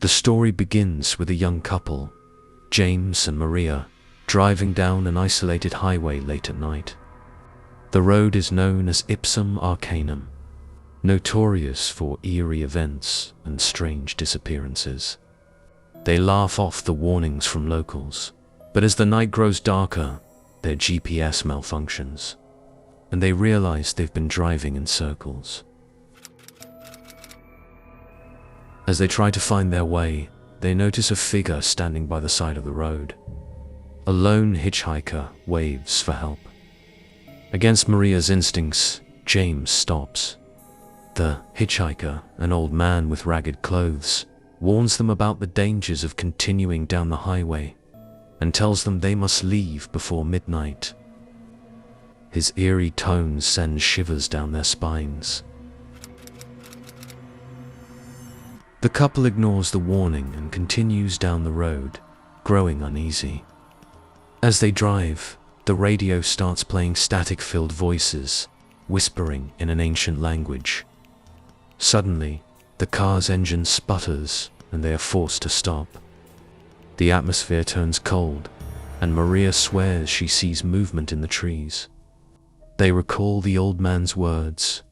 The story begins with a young couple, James and Maria, driving down an isolated highway late at night. The road is known as Ipsum Arcanum, notorious for eerie events and strange disappearances. They laugh off the warnings from locals, but as the night grows darker, their GPS malfunctions, and they realize they've been driving in circles. As they try to find their way, they notice a figure standing by the side of the road. A lone hitchhiker waves for help. Against Maria's instincts, James stops. The hitchhiker, an old man with ragged clothes, warns them about the dangers of continuing down the highway and tells them they must leave before midnight. His eerie tones send shivers down their spines. The couple ignores the warning and continues down the road, growing uneasy. As they drive, the radio starts playing static-filled voices, whispering in an ancient language. Suddenly, the car's engine sputters and they are forced to stop. The atmosphere turns cold, and Maria swears she sees movement in the trees. They recall the old man's words,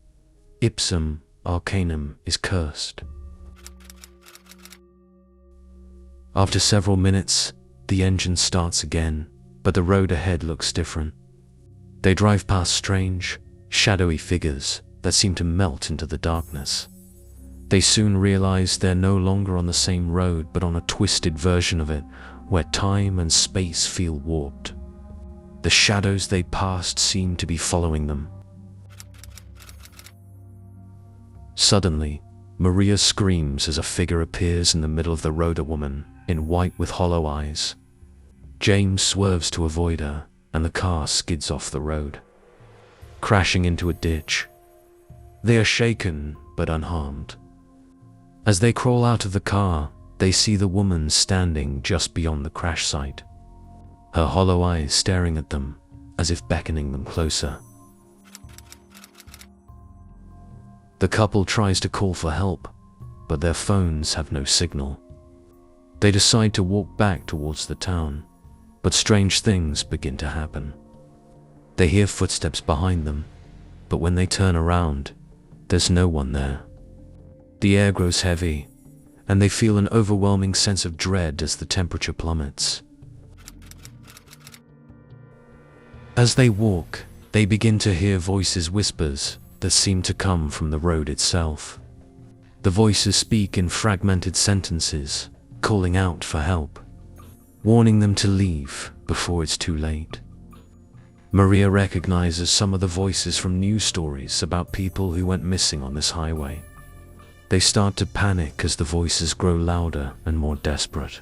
"Ipsum Arcanum is cursed." After several minutes, the engine starts again, but the road ahead looks different. They drive past strange, shadowy figures that seem to melt into the darkness. They soon realize they're no longer on the same road, but on a twisted version of it, where time and space feel warped. The shadows they passed seem to be following them. Suddenly, Maria screams as a figure appears in the middle of the road, a woman in white with hollow eyes. James swerves to avoid her, and the car skids off the road, crashing into a ditch. They are shaken but unharmed. As they crawl out of the car, they see the woman standing just beyond the crash site, her hollow eyes staring at them as if beckoning them closer. The couple tries to call for help, but their phones have no signal. They decide to walk back towards the town, but strange things begin to happen. They hear footsteps behind them, but when they turn around, there's no one there. The air grows heavy, and they feel an overwhelming sense of dread as the temperature plummets. As they walk, they begin to hear whispers that seem to come from the road itself. The voices speak in fragmented sentences, calling out for help, warning them to leave before it's too late. Maria recognizes some of the voices from news stories about people who went missing on this highway. They start to panic as the voices grow louder and more desperate.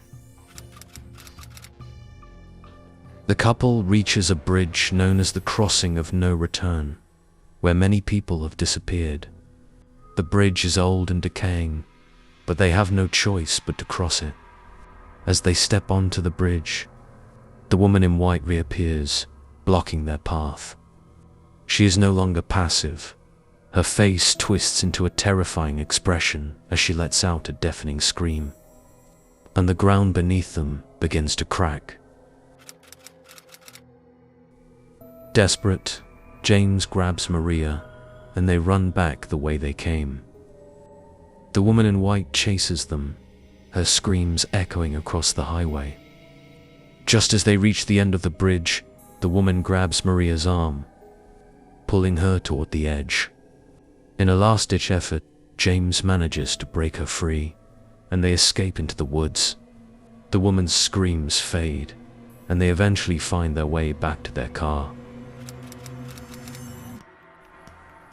The couple reaches a bridge known as the Crossing of No Return, where many people have disappeared. The bridge is old and decaying, but they have no choice but to cross it. As they step onto the bridge, the woman in white reappears, blocking their path. She is no longer passive. Her face twists into a terrifying expression as she lets out a deafening scream, and the ground beneath them begins to crack. Desperate, James grabs Maria, and they run back the way they came. The woman in white chases them, her screams echoing across the highway. Just as they reach the end of the bridge, the woman grabs Maria's arm, pulling her toward the edge. In a last-ditch effort, James manages to break her free, and they escape into the woods. The woman's screams fade, and they eventually find their way back to their car.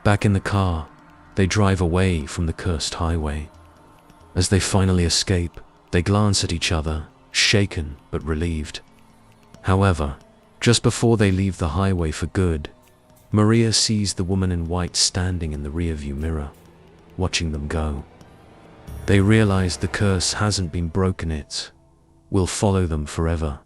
Back in the car, they drive away from the cursed highway. As they finally escape, they glance at each other, shaken but relieved. However, just before they leave the highway for good, Maria sees the woman in white standing in the rearview mirror, watching them go. They realize the curse hasn't been broken, it will follow them forever.